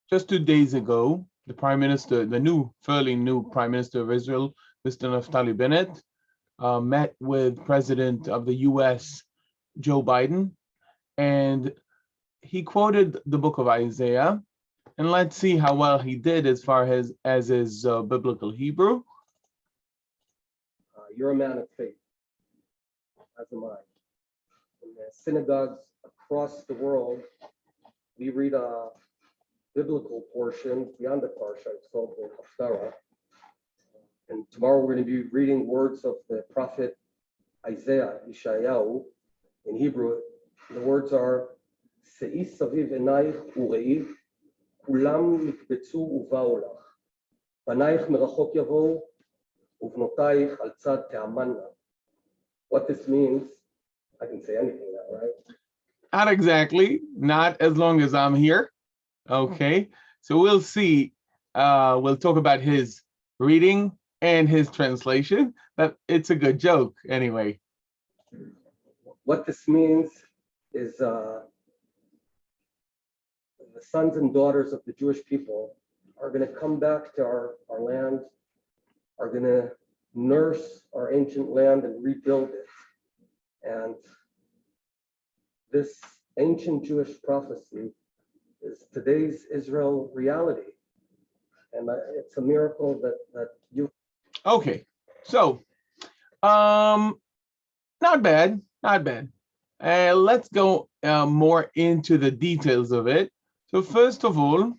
just 2 days ago, the Prime Minister, the fairly new Prime Minister of Israel, Mr. Naftali Bennett, met with President of the U.S., Joe Biden, and he quoted the book of Isaiah. And let's see how well he did as far as his biblical Hebrew. You're a man of faith, as am I. In the synagogues across the world, we read a biblical portion beyond the Parsha. It's called the Haftarah. And tomorrow we're going to be reading words of the prophet Isaiah, Yeshayahu. In Hebrew, the words are Se'i saviv enayich ure'i, kulam nikbetzu uba'u lach. Banayich merachok yavou, uvnotayich al tzad te'amanna. What this means, I can say anything now, right? Not exactly, not as long as I'm here. Okay, so we'll see. We'll talk about his reading and his translation, but it's a good joke anyway. What this means is the sons and daughters of the Jewish people are going to come back to our land, are going to nurse our ancient land and rebuild it. And this ancient Jewish prophecy is today's Israel reality. And it's a miracle that you... Okay, so not bad. Let's go more into the details of it. So first of all,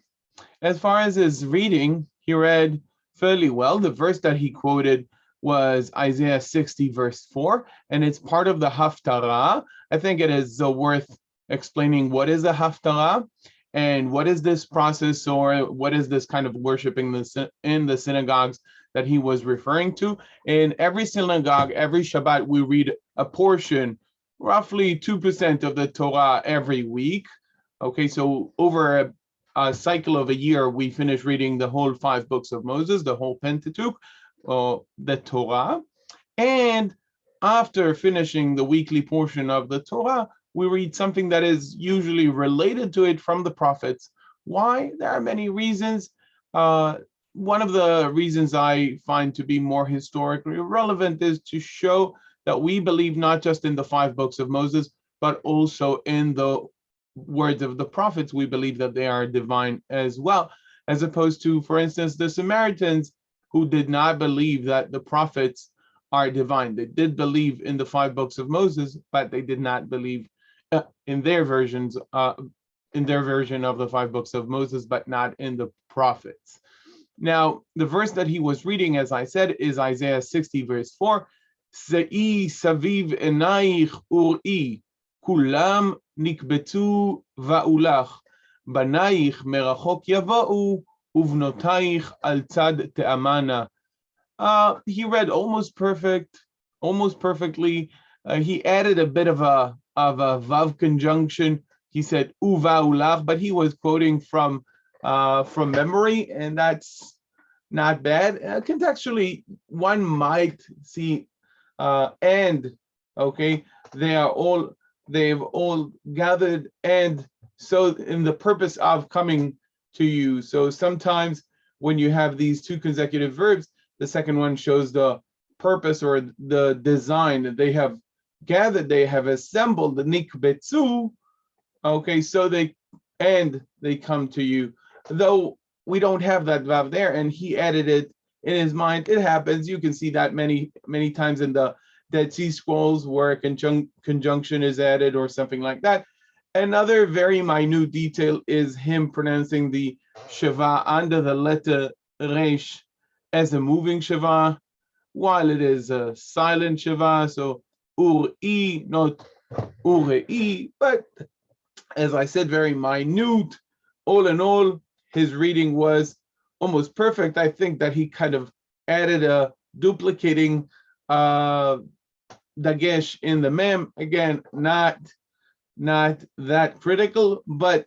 as far as his reading, he read fairly well. The verse that he quoted was Isaiah 60, verse 4, and it's part of the Haftarah. I think it is worth explaining what is a Haftarah and what is this process, or what is this kind of worshiping in the synagogues that he was referring to. In every synagogue, every Shabbat, we read a portion, roughly 2% of the Torah every week. Okay, so over a cycle of a year, we finish reading the whole 5 books of Moses, the whole Pentateuch, the Torah. And after finishing the weekly portion of the Torah, we read something that is usually related to it from the prophets. Why? There are many reasons. One of the reasons I find to be more historically relevant is to show that we believe not just in the 5 books of Moses, but also in the words of the prophets. We believe that they are divine as well, as opposed to, for instance, the Samaritans, who did not believe that the prophets are divine. They did believe in the 5 books of Moses, but they did not believe in their version of the 5 books of Moses, but not in the prophets. Now, the verse that he was reading, as I said, is Isaiah 60, verse 4. Se'i saviv enayich ur'i, kulam nikbetu va'ulach, banayich merachok yava'u, uvnotayich al tzad te'amana. He read almost perfectly. He added a bit of a vav conjunction. He said uva'ulach, but he was quoting from memory, and that's not bad. Contextually, one might see and, okay, they've all gathered, and so in the purpose of coming to you. So sometimes when you have these 2 consecutive verbs, the second one shows the purpose or the design that they have gathered, they have assembled the nikbetzu. Okay, so they come to you. Though we don't have that vav there, and he added it in his mind. It happens. You can see that many times in the Dead Sea Scrolls where a conjunction is added or something like that. Another very minute detail is him pronouncing the sheva under the letter resh as a moving sheva, while it is a silent sheva. So ur-i, not ure-i, but as I said, very minute. All in all, his reading was almost perfect. I think that he kind of added a duplicating dagesh in the mem. Again, not that critical, but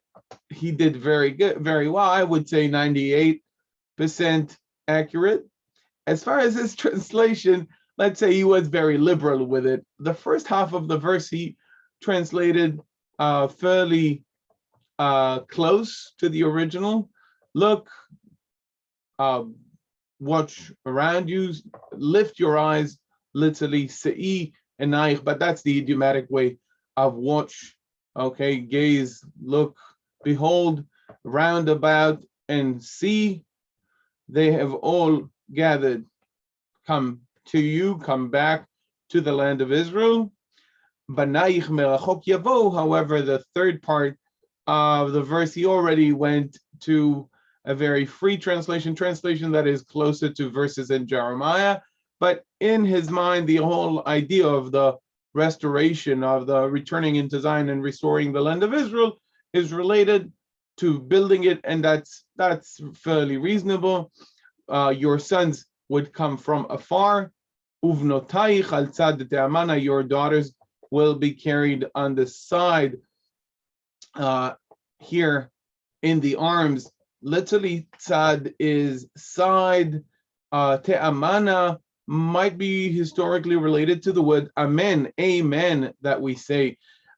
he did very well. I would say 98% accurate. As far as his translation, let's say he was very liberal with it. The first half of the verse he translated fairly close to the original. look, watch around you, lift your eyes, literally, se'i enaich, but that's the idiomatic way of watch, okay, gaze, look, behold, round about, and see, they have all gathered, come to you, come back to the land of Israel. Banaich merachok yavo, however, the third part of the verse, he already went to a very free translation that is closer to verses in Jeremiah. But in his mind, the whole idea of the restoration, of the returning into Zion and restoring the land of Israel is related to building it, and that's fairly reasonable. Your sons would come from afar. Uvnotaich al tzad te'amana, your daughters will be carried on the side, here in the arms. Literally, tzad is side. Te'amana might be historically related to the word amen, amen, that we say,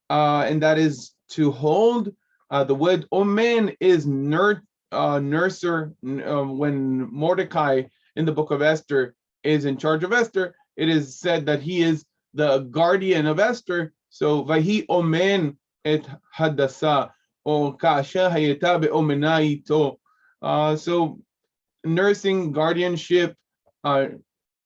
and that is to hold. The word omen is nurser. When Mordecai in the book of Esther is in charge of Esther, it is said that he is the guardian of Esther. So vahi omen et hadasa, or kasha hayeta be'omena ito. So nursing, guardianship,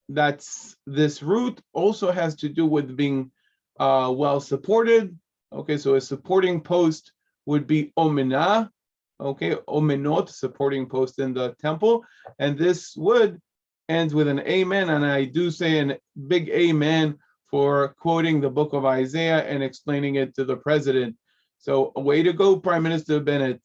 that's this root also has to do with being well supported. Okay, so a supporting post would be omena. Okay, omenot, supporting post in the temple, and this would ends with an amen, and I do say a big amen for quoting the book of Isaiah and explaining it to the president. So way to go, Prime Minister Bennett.